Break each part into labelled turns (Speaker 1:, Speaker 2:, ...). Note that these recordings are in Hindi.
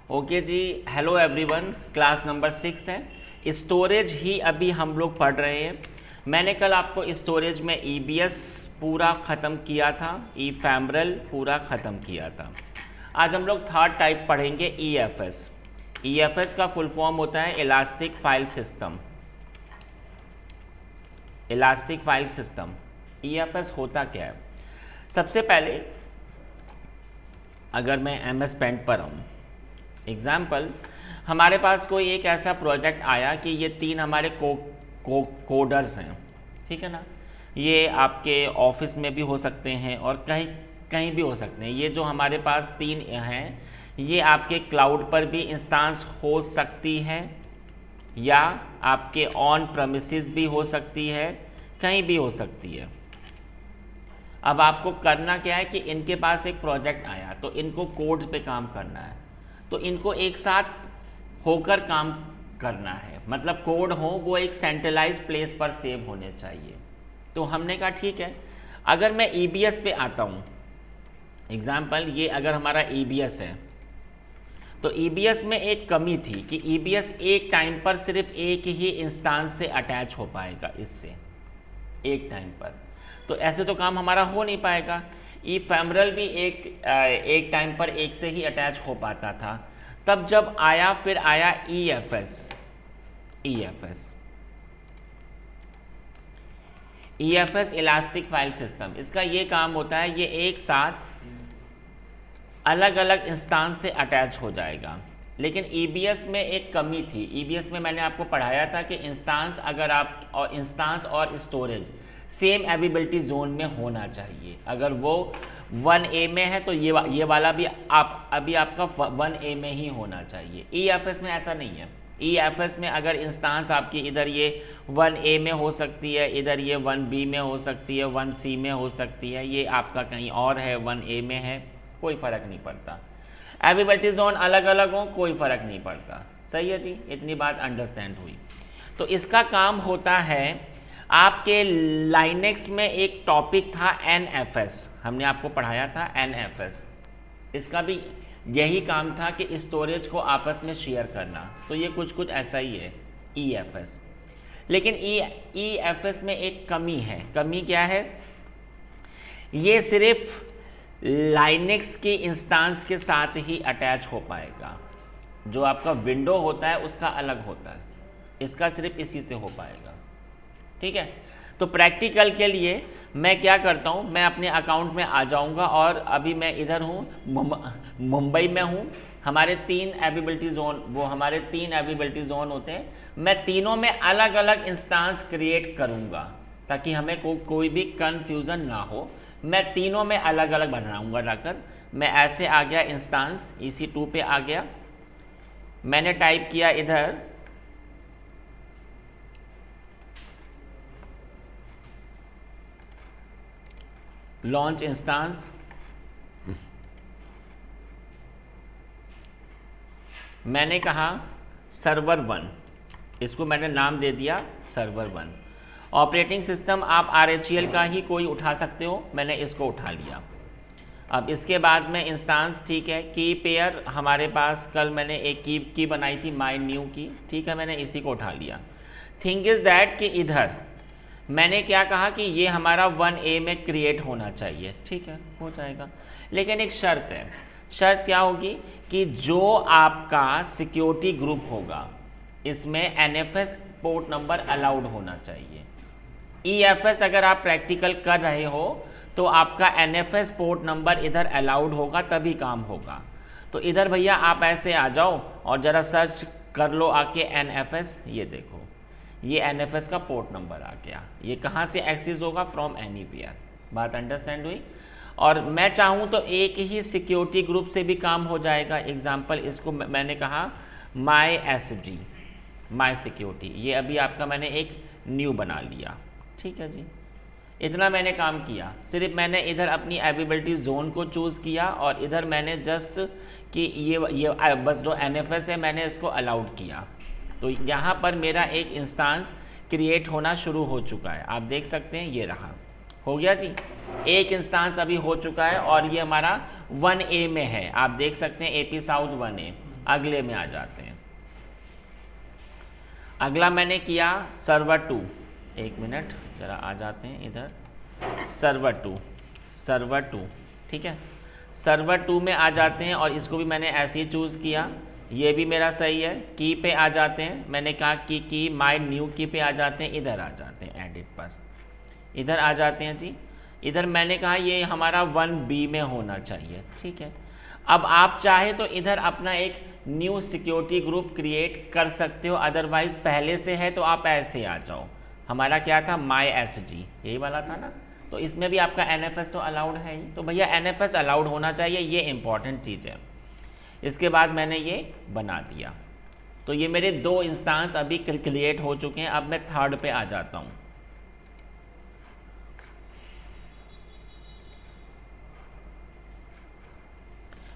Speaker 1: ओके जी, हेलो एवरीवन। क्लास नंबर 6 है। स्टोरेज ही अभी हम लोग पढ़ रहे हैं। मैंने कल आपको स्टोरेज में ईबीएस पूरा ख़त्म किया था, ईफेमरल पूरा ख़त्म किया था। आज हम लोग थर्ड टाइप पढ़ेंगे, ईएफएस। ईएफएस का फुल फॉर्म होता है elastic file system. Elastic file system, EFS होता क्या है? सबसे पहले अगर मैं एमएस पेंट पर हूँ, एग्जाम्पल हमारे पास कोई एक ऐसा प्रोजेक्ट आया कि ये तीन हमारे कोडर्स हैं, ठीक है ना। ये आपके ऑफिस में भी हो सकते हैं और कहीं कहीं भी हो सकते हैं। ये जो हमारे पास तीन हैं, ये आपके क्लाउड पर भी इंस्टांस हो सकती है या आपके ऑन प्रेमिसेस भी हो सकती है, कहीं भी हो सकती है। अब आपको करना क्या है कि इनके पास एक प्रोजेक्ट आया तो इनको कोड्स पे काम करना है, तो इनको एक साथ होकर काम करना है। मतलब कोड हो वो एक सेंट्रलाइज प्लेस पर सेव होने चाहिए। तो हमने कहा ठीक है, अगर मैं ईबीएस पे आता हूँ, एग्जाम्पल ये अगर हमारा ईबीएस है, तो ईबीएस में एक कमी थी कि ईबीएस एक टाइम पर सिर्फ एक ही इंस्टांस से अटैच हो पाएगा, इससे एक टाइम पर। तो ऐसे तो काम हमारा हो नहीं पाएगा। ईफेमरल भी एक टाइम पर एक से ही अटैच हो पाता था। तब जब आया, फिर आया EFS. EFS elastic file system, इसका ये काम होता है, ये एक साथ अलग अलग इंस्टांस से अटैच हो जाएगा। लेकिन ईबीएस में एक कमी थी। ईबीएस में मैंने आपको पढ़ाया था कि इंस्टांस अगर आप और इंस्टांस और स्टोरेज सेम अवेलेबिलिटी जोन में होना चाहिए। अगर वो 1A में है तो ये वाला भी अभी आपका 1A में ही होना चाहिए। ईएफएस में ऐसा नहीं है। ईएफएस में अगर इंस्टांस आपकी इधर ये 1A में हो सकती है, इधर ये 1B में हो सकती है, 1C में हो सकती है, ये आपका कहीं और है, 1A में है, कोई फ़र्क नहीं पड़ता। अवेलेबिलिटी जोन अलग अलग हो, कोई फ़र्क नहीं पड़ता। सही है जी, इतनी बात अंडरस्टैंड हुई। तो इसका काम होता है, आपके लाइनेक्स में एक टॉपिक था NFS, हमने आपको पढ़ाया था NFS। इसका भी यही काम था कि स्टोरेज को आपस में शेयर करना। तो ये कुछ ऐसा ही है EFS। लेकिन EFS में एक कमी है। कमी क्या है? ये सिर्फ लाइनेक्स की इंस्टांस के साथ ही अटैच हो पाएगा। जो आपका विंडो होता है उसका अलग होता है, इसका सिर्फ इसी से हो पाएगा। ठीक है, तो प्रैक्टिकल के लिए मैं क्या करता हूँ, मैं अपने अकाउंट में आ जाऊँगा और अभी मैं इधर हूँ, मुंबई में हूँ। हमारे तीन अवेलेबिलिटी जोन, वो हमारे तीन अवेलेबिलिटी जोन होते हैं। मैं तीनों में अलग अलग इंस्टांस क्रिएट करूँगा ताकि हमें कोई भी कन्फ्यूज़न ना हो। मैं तीनों में अलग अलग बनाऊँगा जाकर। मैं ऐसे आ गया, इंस्टांस EC2 पे आ गया, मैंने टाइप किया इधर लॉन्च इंस्टांस, मैंने कहा सर्वर 1, इसको मैंने नाम दे दिया सर्वर 1। ऑपरेटिंग सिस्टम आप RHEL का ही कोई उठा सकते हो, मैंने इसको उठा लिया। अब इसके बाद में इंस्टांस, ठीक है, की पेयर हमारे पास कल मैंने एक की बनाई थी, माई न्यू की, ठीक है, मैंने इसी को उठा लिया। थिंग इज़ दैट कि इधर मैंने क्या कहा कि ये हमारा 1A में क्रिएट होना चाहिए, ठीक है, हो जाएगा। लेकिन एक शर्त है। शर्त क्या होगी कि जो आपका सिक्योरिटी ग्रुप होगा इसमें NFS पोर्ट नंबर अलाउड होना चाहिए। EFS अगर आप प्रैक्टिकल कर रहे हो तो आपका NFS पोर्ट नंबर इधर अलाउड होगा, तभी काम होगा। तो इधर भैया आप ऐसे आ जाओ और ज़रा सर्च कर लो आके NFS, ये देखो ये NFS का पोर्ट नंबर आ गया। ये कहाँ से एक्सेस होगा? From anywhere. बात अंडरस्टैंड हुई? और मैं चाहूँ तो एक ही सिक्योरिटी ग्रुप से भी काम हो जाएगा। एग्जाम्पल इसको मैंने कहा माई SG, माई सिक्योरिटी, ये अभी आपका मैंने एक न्यू बना लिया, ठीक है जी। इतना मैंने काम किया। सिर्फ मैंने इधर अपनी अवेलेबिलिटी जोन को चूज़ किया और इधर मैंने जस्ट कि ये बस जो NFS है मैंने इसको अलाउड किया। तो यहाँ पर मेरा एक इंस्टांस क्रिएट होना शुरू हो चुका है, आप देख सकते हैं, ये रहा, हो गया जी। एक इंस्टांस अभी हो चुका है और ये हमारा 1A में है, आप देख सकते हैं AP साउथ 1A। अगले में आ जाते हैं। अगला मैंने किया सर्वर 2, एक मिनट ज़रा आ जाते हैं इधर, सर्वर 2, ठीक है। सर्वर 2 में आ जाते हैं और इसको भी मैंने ऐसे ही चूज़ किया, ये भी मेरा सही है। की पे आ जाते हैं, मैंने कहा कि की माय न्यू की पे आ जाते हैं, इधर आ जाते हैं एडिट पर, इधर आ जाते हैं जी। इधर मैंने कहा ये हमारा 1B में होना चाहिए, ठीक है। अब आप चाहे तो इधर अपना एक न्यू सिक्योरिटी ग्रुप क्रिएट कर सकते हो, अदरवाइज पहले से है तो आप ऐसे आ जाओ। हमारा क्या था, माई SG यही वाला था ना, तो इसमें भी आपका NFS तो अलाउड है ही, तो भैया NFS अलाउड होना चाहिए, ये इंपॉर्टेंट चीज़ है। इसके बाद मैंने ये बना दिया, तो ये मेरे 2 इंस्टांस अभी क्रिएट हो चुके हैं। अब मैं थर्ड पे आ जाता हूँ।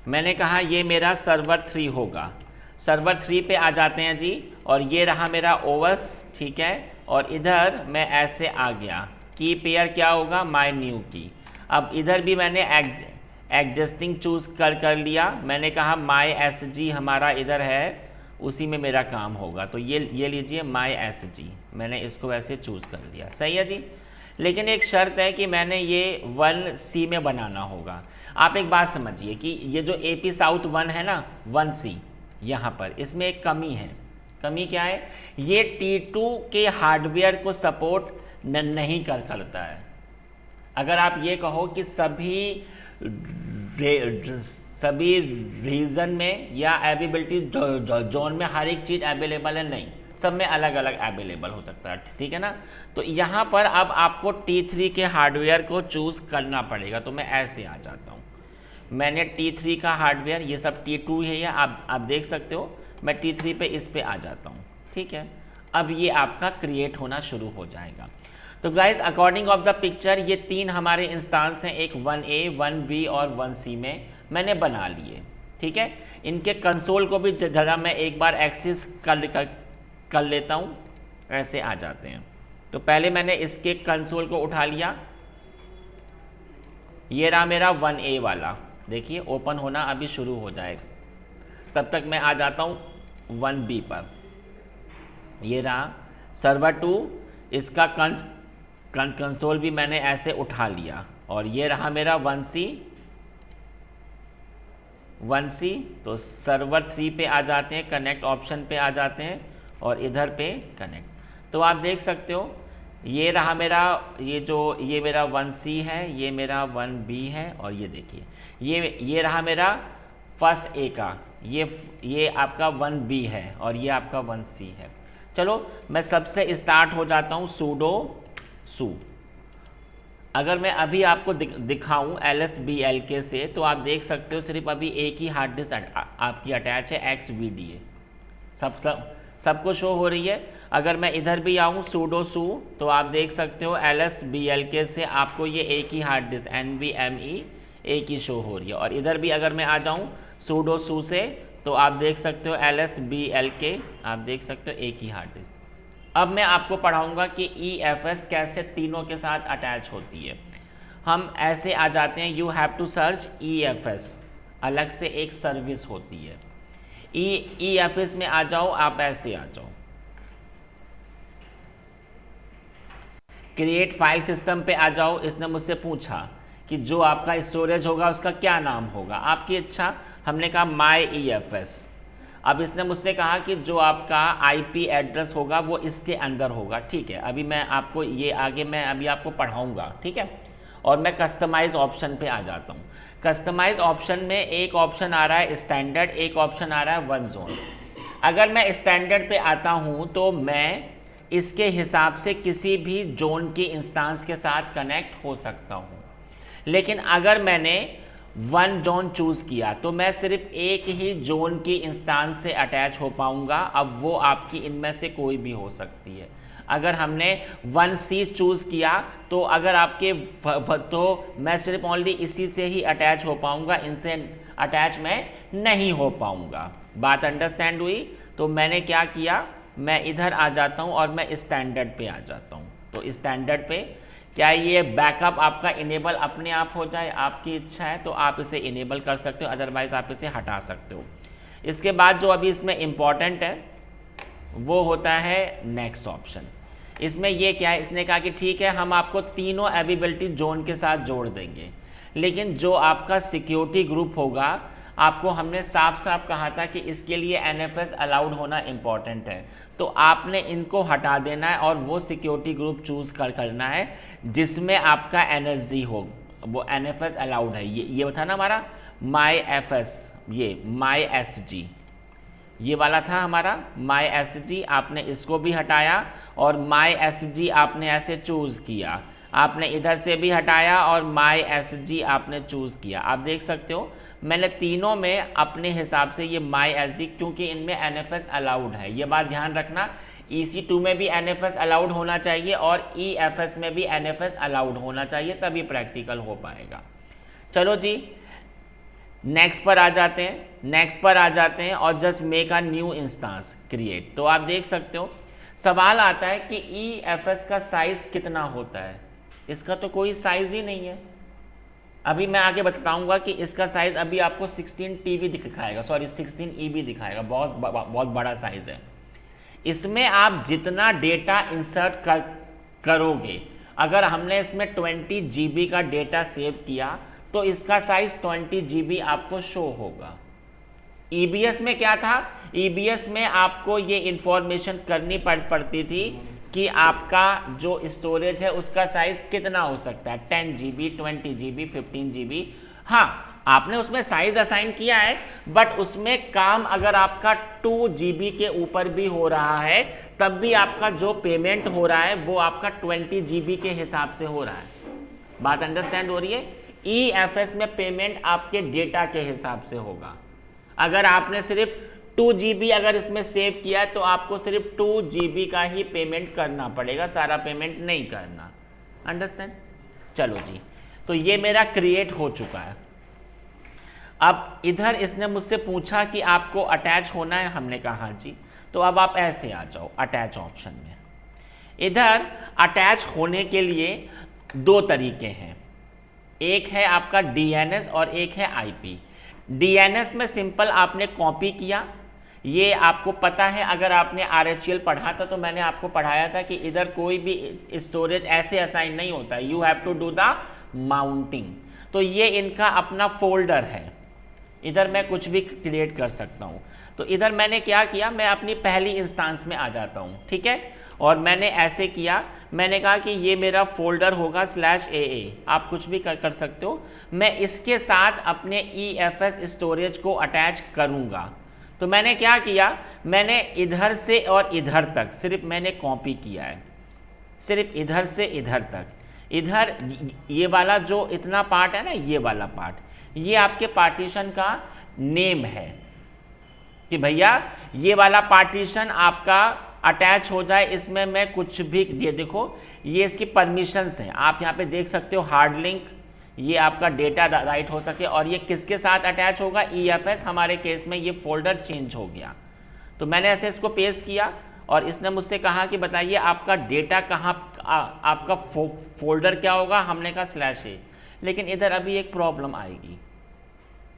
Speaker 1: मैंने कहा ये मेरा सर्वर 3 होगा, सर्वर 3 पे आ जाते हैं जी, और ये रहा मेरा OS, ठीक है। और इधर मैं ऐसे आ गया, की पेयर क्या होगा, माय न्यू की। अब इधर भी मैंने एग्जिस्टिंग चूज़ कर लिया, मैंने कहा माय SG हमारा इधर है, उसी में मेरा काम होगा, तो ये लीजिए माय SG, मैंने इसको वैसे चूज़ कर लिया, सही है जी। लेकिन एक शर्त है कि मैंने ये 1C में बनाना होगा। आप एक बात समझिए कि ये जो AP साउथ 1 है ना, 1C, यहाँ पर इसमें एक कमी है। कमी क्या है, ये T2 के हार्डवेयर को सपोर्ट नहीं करता है। अगर आप ये कहो कि सभी रीजन में या अवेलेबिलिटी जोन में हर एक चीज़ अवेलेबल है, नहीं, सब में अलग अलग अवेलेबल हो सकता है, ठीक है ना। तो यहाँ पर अब आपको T3 के हार्डवेयर को चूज़ करना पड़ेगा, तो मैं ऐसे आ जाता हूँ। मैंने T3 का हार्डवेयर, ये सब T2 है, या आप देख सकते हो, मैं T3 पे इस पे आ जाता हूँ, ठीक है। अब ये आपका क्रिएट होना शुरू हो जाएगा। तो guys according of the picture ये 3 हमारे इंस्टांस हैं, एक 1A, 1B और 1C में मैंने बना लिए, ठीक है। इनके कंसोल को भी ज़रा मैं एक बार एक्सेस कर लेता हूँ, ऐसे आ जाते हैं। तो पहले मैंने इसके कंसोल को उठा लिया, ये रहा मेरा 1A वाला, देखिए ओपन होना अभी शुरू हो जाएगा, तब तक मैं आ जाता हूँ 1B पर। ये रहा सर्वर 2, इसका कंसोल भी मैंने ऐसे उठा लिया, और ये रहा मेरा 1C। तो सर्वर 3 पे आ जाते हैं, कनेक्ट ऑप्शन पे आ जाते हैं, और इधर पे कनेक्ट। तो आप देख सकते हो ये रहा मेरा, ये मेरा 1C है, ये मेरा 1B है, और ये देखिए ये रहा मेरा फर्स्ट A का, ये आपका 1B है, और ये आपका 1C है। चलो मैं सबसे स्टार्ट हो जाता हूँ sudo su। अगर मैं अभी आपको दिखाऊं LSBLK से, तो आप देख सकते हो सिर्फ अभी एक ही हार्ड डिस्क आपकी अटैच है, XVDA, सबको शो हो रही है। अगर मैं इधर भी आऊँ sudo su, तो आप देख सकते हो LSBLK से आपको ये एक ही हार्ड डिस्क NVMe एक ही शो हो रही है। और इधर भी अगर मैं आ जाऊँ sudo su से, तो आप देख सकते हो LSBLK, आप देख सकते हो एक ही हार्ड डिस्क। अब मैं आपको पढ़ाऊंगा कि EFS कैसे तीनों के साथ अटैच होती है। हम ऐसे आ जाते हैं, you have to search EFS, अलग से एक सर्विस होती है। EFS में आ जाओ, आप ऐसे आ जाओ, क्रिएट फाइल सिस्टम पे आ जाओ। इसने मुझसे पूछा कि जो आपका स्टोरेज होगा उसका क्या नाम होगा, आपकी इच्छा। हमने कहा माई EFS। अब इसने मुझसे कहा कि जो आपका IP एड्रेस होगा वो इसके अंदर होगा, ठीक है। अभी मैं आपको ये आगे मैं अभी आपको पढ़ाऊँगा, ठीक है। और मैं कस्टमाइज ऑप्शन पे आ जाता हूँ। कस्टमाइज ऑप्शन में एक ऑप्शन आ रहा है स्टैंडर्ड, एक ऑप्शन आ रहा है वन जोन। अगर मैं स्टैंडर्ड पे आता हूँ तो मैं इसके हिसाब से किसी भी जोन की इंस्टांस के साथ कनेक्ट हो सकता हूँ। लेकिन अगर मैंने वन जोन चूज़ किया तो मैं सिर्फ एक ही जोन की इंस्टांस से अटैच हो पाऊँगा। अब वो आपकी इनमें से कोई भी हो सकती है। अगर हमने 1C चूज़ किया तो अगर आपके तो मैं सिर्फ ओनली इसी से ही अटैच हो पाऊँगा, इनसे अटैच मैं नहीं हो पाऊँगा। बात अंडरस्टैंड हुई? तो मैंने क्या किया, मैं इधर आ जाता हूँ और मैं स्टैंडर्ड पे आ जाता हूँ। तो स्टैंडर्ड पे क्या ये बैकअप आपका इनेबल अपने आप हो जाए, आपकी इच्छा है तो आप इसे इनेबल कर सकते हो, अदरवाइज आप इसे हटा सकते हो। इसके बाद जो अभी इसमें इम्पॉर्टेंट है वो होता है नेक्स्ट ऑप्शन। इसमें ये क्या है, इसने कहा कि ठीक है हम आपको तीनों एबिलिटी जोन के साथ जोड़ देंगे, लेकिन जो आपका सिक्योरिटी ग्रुप होगा, आपको हमने साफ साफ कहा था कि इसके लिए NFS अलाउड होना इम्पॉर्टेंट है, तो आपने इनको हटा देना है और वो सिक्योरिटी ग्रुप चूज करना है जिसमें आपका NSG हो, वो NFS अलाउड है। ये था ना हमारा MyFS, ये MySG, ये वाला था हमारा MySG, आपने इसको भी हटाया और MySG आपने ऐसे चूज किया, आपने इधर से भी हटाया और MySG आपने चूज किया। आप देख सकते हो मैंने तीनों में अपने हिसाब से ये MySG, क्योंकि इनमें NFS अलाउड है, ये बात ध्यान रखना। EC2 में भी NFS अलाउड होना चाहिए और EFS में भी NFS अलाउड होना चाहिए, तभी प्रैक्टिकल हो पाएगा। चलो जी नेक्स्ट पर आ जाते हैं और just make a new instance create. तो आप देख सकते हो सवाल आता है कि EFS का साइज कितना होता है, इसका तो कोई साइज ही नहीं है। अभी मैं आगे बताऊंगा कि इसका साइज अभी आपको 16 TB दिखाएगा, सॉरी 16 EB दिखाएगा, बहुत बड़ा साइज है। इसमें आप जितना डेटा इंसर्ट करोगे, अगर हमने इसमें 20 GB का डेटा सेव किया तो इसका साइज 20 GB आपको शो होगा। EBS में क्या था, EBS में आपको ये इंफॉर्मेशन करनी पड़ती थी कि आपका जो स्टोरेज है उसका साइज कितना हो सकता है, 10 GB, 20 GB, 15 GB। हाँ आपने उसमें साइज असाइन किया है, बट उसमें काम अगर आपका 2 GB के ऊपर भी हो रहा है तब भी आपका जो पेमेंट हो रहा है वो आपका 20 GB के हिसाब से हो रहा है। बात अंडरस्टैंड हो रही है। EFS में पेमेंट आपके डेटा के हिसाब से होगा। अगर आपने सिर्फ 2 GB अगर इसमें सेव किया है तो आपको सिर्फ 2 GB का ही पेमेंट करना पड़ेगा, सारा पेमेंट नहीं करना। अंडरस्टैंड। चलो जी, तो ये मेरा क्रिएट हो चुका है। अब इधर इसने मुझसे पूछा कि आपको अटैच होना है, हमने कहा हाँ जी। तो अब आप ऐसे आ जाओ अटैच ऑप्शन में। इधर अटैच होने के लिए 2 तरीके हैं, एक है आपका DNS और एक है IP। DNS में सिंपल आपने कॉपी किया, ये आपको पता है, अगर आपने RHEL पढ़ा था तो मैंने आपको पढ़ाया था कि इधर कोई भी स्टोरेज ऐसे असाइन नहीं होता, you have to do the mounting. तो ये इनका अपना फोल्डर है, इधर मैं कुछ भी क्रिएट कर सकता हूँ। तो इधर मैंने क्या किया, मैं अपनी पहली इंस्टेंस में आ जाता हूँ, ठीक है। और मैंने ऐसे किया, मैंने कहा कि ये मेरा फोल्डर होगा /AA, आप कुछ भी कर सकते हो। मैं इसके साथ अपने EFS स्टोरेज को अटैच करूँगा। तो मैंने क्या किया, मैंने इधर से और इधर तक सिर्फ मैंने कॉपी किया है, सिर्फ इधर से इधर तक। इधर ये वाला जो इतना पार्ट है ना, ये वाला पार्ट, ये आपके पार्टीशन का नेम है कि भैया ये वाला पार्टीशन आपका अटैच हो जाए, इसमें मैं कुछ भी, ये देखो ये इसकी परमिशंस हैं, आप यहाँ पे देख सकते हो, हार्ड लिंक, ये आपका डेटा राइट हो सके। और ये किसके साथ अटैच होगा, EFS। हमारे केस में ये फोल्डर चेंज हो गया, तो मैंने ऐसे इसको पेस्ट किया और इसने मुझसे कहा कि बताइए आपका डेटा कहाँ, आपका फोल्डर क्या होगा। हमने कहा /A। लेकिन इधर अभी एक प्रॉब्लम आएगी,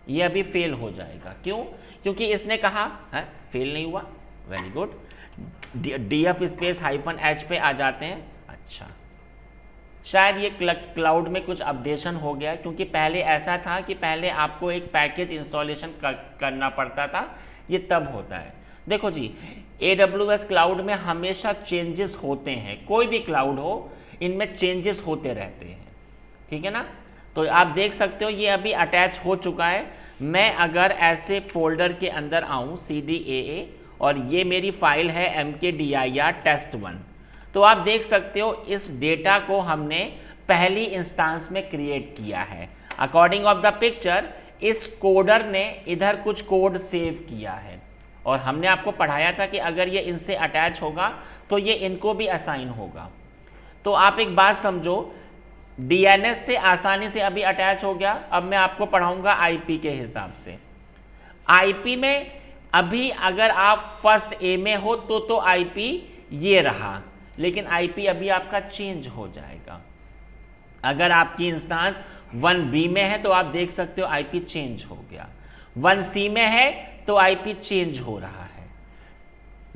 Speaker 1: ये अभी फेल हो जाएगा। क्यों? क्योंकि इसने कहा है, फेल नहीं हुआ, वेरी गुड। DF -H पे आ जाते हैं। अच्छा, शायद ये क्लाउड में कुछ अपडेशन हो गया, क्योंकि पहले ऐसा था कि पहले आपको एक पैकेज इंस्टॉलेशन करना पड़ता था, ये तब होता है। देखो जी, AWS क्लाउड में हमेशा चेंजेस होते हैं, कोई भी क्लाउड हो इनमें चेंजेस होते रहते हैं, ठीक है ना। तो आप देख सकते हो ये अभी अटैच हो चुका है। मैं अगर ऐसे फोल्डर के अंदर आऊँ CDAA, और ये मेरी फाइल है mkdir test1, तो आप देख सकते हो इस डेटा को हमने पहली इंस्टेंस में क्रिएट किया है। अकॉर्डिंग ऑफ द पिक्चर, इस कोडर ने इधर कुछ कोड सेव किया है, और हमने आपको पढ़ाया था कि अगर ये इनसे अटैच होगा तो ये इनको भी असाइन होगा। तो आप एक बात समझो, DNS से आसानी से अभी अटैच हो गया। अब मैं आपको पढ़ाऊंगा IP के हिसाब से। IP में अभी अगर आप फर्स्ट A में हो तो IP ये रहा, लेकिन IP अभी आपका चेंज हो जाएगा। अगर आपकी इंस्टेंस 1B में है तो आप देख सकते हो IP चेंज हो गया। 1C में है तो आईपी चेंज हो रहा है।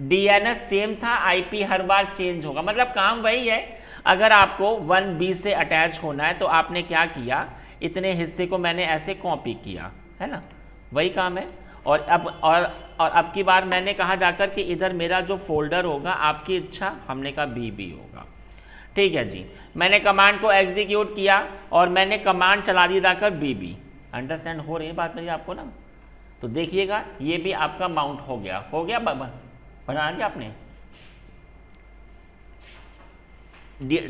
Speaker 1: डीएनएस सेम था, आईपी हर बार चेंज होगा, मतलब काम वही है। अगर आपको 1B से अटैच होना है तो आपने क्या किया, इतने हिस्से को मैंने ऐसे कॉपी किया, है ना, वही काम है। और अब की बार मैंने कहा जाकर कि इधर मेरा जो फोल्डर होगा, आपकी इच्छा, हमने कहा BB होगा। ठीक है जी, मैंने कमांड को एग्जीक्यूट किया और मैंने कमांड चला दी जाकर BB। अंडरस्टैंड हो रही है बात मेरी आपको ना? तो देखिएगा ये भी आपका माउंट हो गया बना दिया आपने।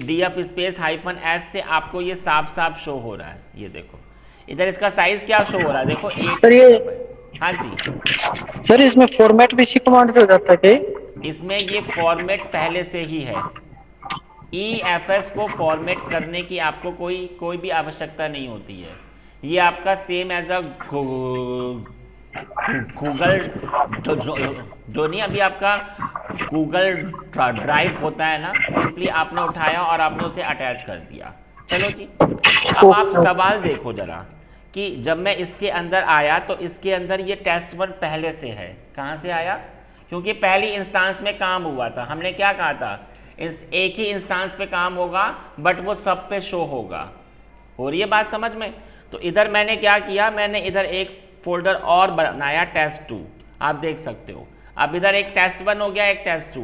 Speaker 1: DF स्पेस -S से आपको ये साफ साफ शो हो रहा है, ये देखो इधर इसका साइज क्या शो हो रहा है, देखो 8।
Speaker 2: सर ये,
Speaker 1: हाँ जी
Speaker 2: सर इसमें फॉर्मेट भी इसी कमांड से हो जाता है क्या?
Speaker 1: इसमें ये फॉर्मेट पहले से ही है। EFS को फॉर्मेट करने की आपको कोई भी आवश्यकता नहीं होती है। ये आपका सेम एज अ गूगल जो नहीं, अभी आपका गूगल ड्राइव होता है ना, सिंपली आपने उठाया और आपने उसे अटैच कर दिया। चलो जी, अब आप सवाल देखो जरा कि जब मैं इसके अंदर आया तो इसके अंदर ये test1 पहले से है। कहाँ से आया? क्योंकि पहली इंस्टांस में काम हुआ था। हमने क्या कहा था, एक ही इंस्टांस पे काम होगा बट वो सब पे शो होगा। हो रही है बात समझ में? तो इधर मैंने क्या किया, मैंने इधर एक फोल्डर और बनाया test2, आप देख सकते हो। अब इधर एक test1 हो गया, एक test2।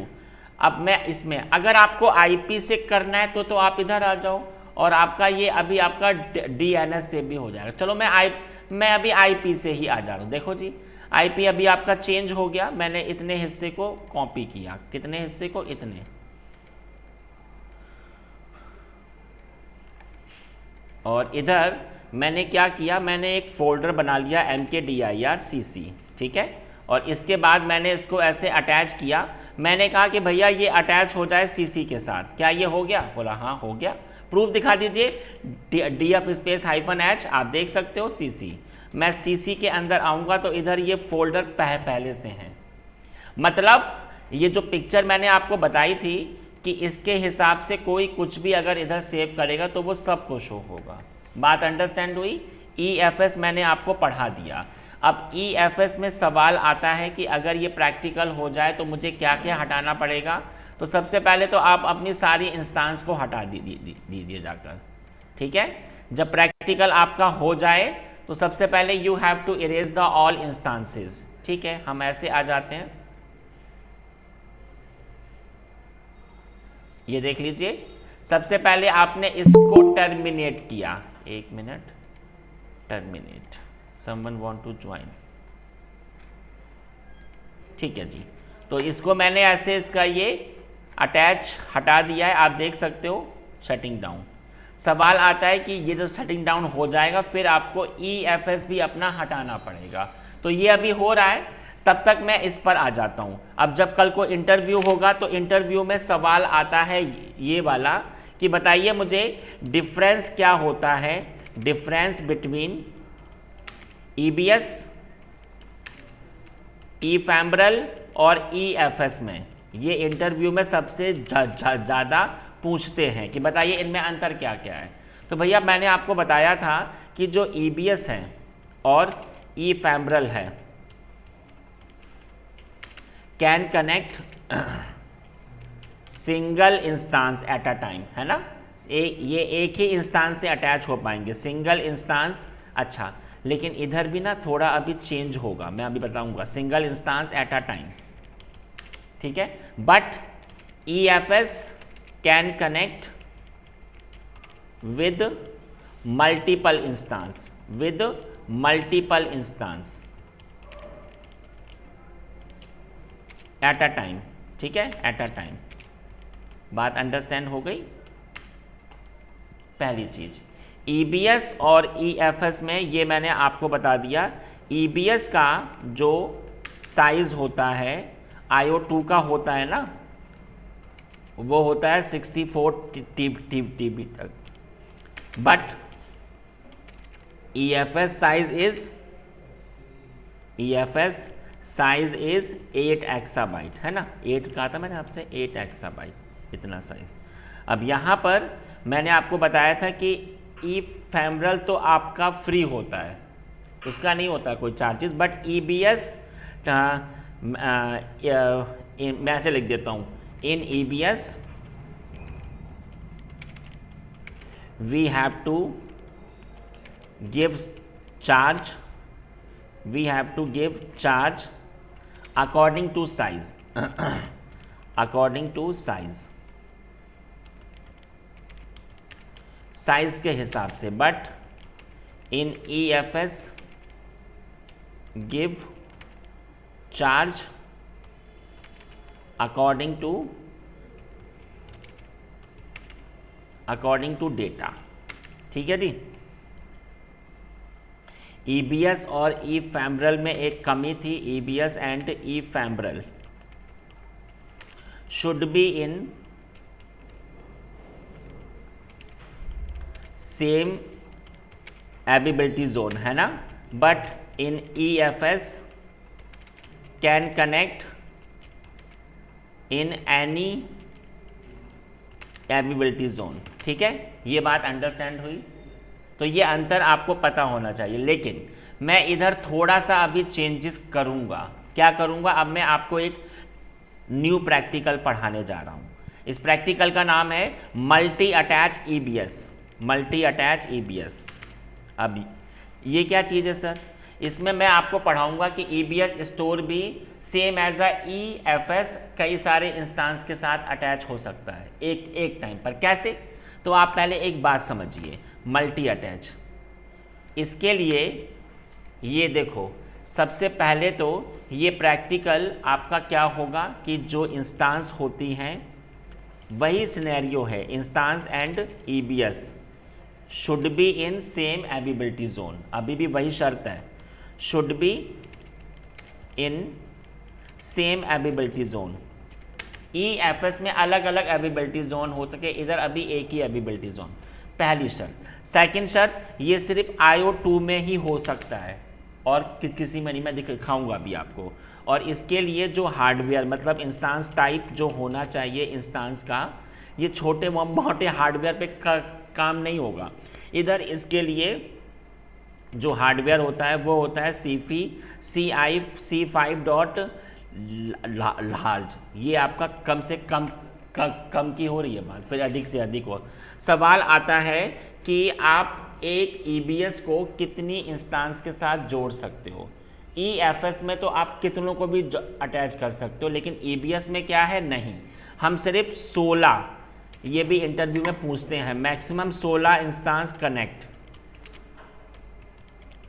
Speaker 1: अब मैं इसमें, अगर आपको IP से करना है तो आप इधर आ जाओ और आपका ये अभी आपका DNS से भी हो जाएगा। चलो मैं अभी IP से ही आ जा रहा हूँ। देखो जी, IP अभी आपका चेंज हो गया। मैंने इतने हिस्से को कॉपी किया, कितने हिस्से को, इतने। और इधर मैंने क्या किया, मैंने एक फोल्डर बना लिया mkdir.cc, ठीक है। और इसके बाद मैंने इसको ऐसे अटैच किया। मैंने कहा कि भैया ये अटैच हो जाए CC के साथ। क्या ये हो गया? बोला हाँ हो गया। प्रूफ दिखा दीजिए। DF स्पेस -H, आप देख सकते हो CC। मैं CC के अंदर आऊँगा तो इधर ये फोल्डर पहले से हैं। मतलब ये जो पिक्चर मैंने आपको बताई थी कि इसके हिसाब से कोई कुछ भी अगर इधर सेव करेगा तो वो सबको शो होगा। बात अंडरस्टैंड हुई? EFS मैंने आपको पढ़ा दिया। अब EFS में सवाल आता है कि अगर ये प्रैक्टिकल हो जाए तो मुझे क्या क्या हटाना पड़ेगा। तो सबसे पहले तो आप अपनी सारी इंस्टांस को हटा दीजिए जाकर, ठीक है। जब प्रैक्टिकल आपका हो जाए तो सबसे पहले you have to erase the all instances, ठीक है। हम ऐसे आ जाते हैं, ये देख लीजिए। सबसे पहले आपने इसको टर्मिनेट किया। एक minute, terminate, someone want to join, ठीक है जी। तो इसको मैंने ऐसे इसका ये अटैच हटा दिया है, आप देख सकते हो। शटिंग डाउन, सवाल आता है कि ये जो शटिंग डाउन हो जाएगा फिर आपको EFS भी अपना हटाना पड़ेगा। तो ये अभी हो रहा है, तब तक मैं इस पर आ जाता हूँ। अब जब कल को इंटरव्यू होगा तो इंटरव्यू में sवाल आता है ये वाला कि बताइए मुझे डिफरेंस क्या होता है, डिफरेंस बिटवीन EBS, ईफेम्ब्रल और EFS में। ये इंटरव्यू में सबसे ज़्यादा पूछते हैं कि बताइए इनमें अंतर क्या क्या है। तो भैया मैंने आपको बताया था कि जो EBS है और ईफेम्ब्रल है can connect single instance at a time, है ना। ये एक ही इंस्टांस से अटैच हो पाएंगे, सिंगल इंस्टांस। अच्छा, लेकिन इधर भी ना थोड़ा अभी चेंज होगा, मैं अभी बताऊंगा। Single instance at a time, ठीक है। But EFS can connect with multiple instance, with multiple instance at a time, ठीक है, एट अ टाइम। बात अंडरस्टैंड हो गई? पहली चीज EBS और EFS में ये मैंने आपको बता दिया। EBS का जो साइज होता है IO2 का होता है ना, वो होता है 64 TB तक। But EFS size is 8 exabyte, है ना। 8 कहा था मैंने आपसे, 8 एक्साबाइट, इतना साइज। अब यहाँ पर मैंने आपको बताया था कि ईफेम्ब्रल तो आपका फ्री होता है, उसका नहीं होता कोई चार्जेस। बट EBS मैं ऐसे लिख देता हूँ, इन EBS we have to give charge according to size according to size के हिसाब से, but in EFS give charge according to data. ठीक है जी। EBS और ephemeral में एक कमी थी, EBS and ephemeral should be in same ability zone, है ना, but in EFS can connect in any ability zone. ठीक है, ये बात अंडरस्टैंड हुई। तो ये अंतर आपको पता होना चाहिए, लेकिन मैं इधर थोड़ा सा अभी चेंजेस करूँगा। क्या करूँगा, अब मैं आपको एक न्यू प्रैक्टिकल पढ़ाने जा रहा हूँ। इस प्रैक्टिकल का नाम है मल्टी अटैच EBS। अब ये क्या चीज़ है सर, इसमें मैं आपको पढ़ाऊँगा कि EBS स्टोर भी सेम एज अ EFS कई सारे इंस्टांस के साथ अटैच हो सकता है एक टाइम पर। कैसे, तो आप पहले एक बात समझिए, मल्टी अटैच, इसके लिए ये देखो, सबसे पहले तो ये प्रैक्टिकल आपका क्या होगा कि जो इंस्टांस होती हैं वही सिनेरियो है, instance and EBS should be in same ability zone. अभी भी वही शर्त है, should be in same ability zone. EFS में अलग अलग एबिलिटी जोन हो सके, इधर अभी एक ही एबिलिटी जोन, पहली शर्त। सेकंड शर्त, ये सिर्फ IO2 में ही हो सकता है और किसी में नहीं, मैं दिखाऊंगा अभी आपको। और इसके लिए जो हार्डवेयर, मतलब इंस्टांस टाइप जो होना चाहिए इंस्टांस का, ये छोटे मोटे हार्डवेयर पे काम नहीं होगा। इधर इसके लिए जो हार्डवेयर होता है वो होता है C5 डॉट लार्ज। ये आपका कम से कम की हो रही है बात, फिर अधिक से अधिक हो। सवाल आता है कि आप एक EBS को कितनी इंस्टांस के साथ जोड़ सकते हो। EFS में तो आप कितनों को भी अटैच कर सकते हो, लेकिन EBS में क्या है, नहीं, हम सिर्फ 16, ये भी इंटरव्यू में पूछते हैं, मैक्सिमम 16 इंस्टांस कनेक्ट।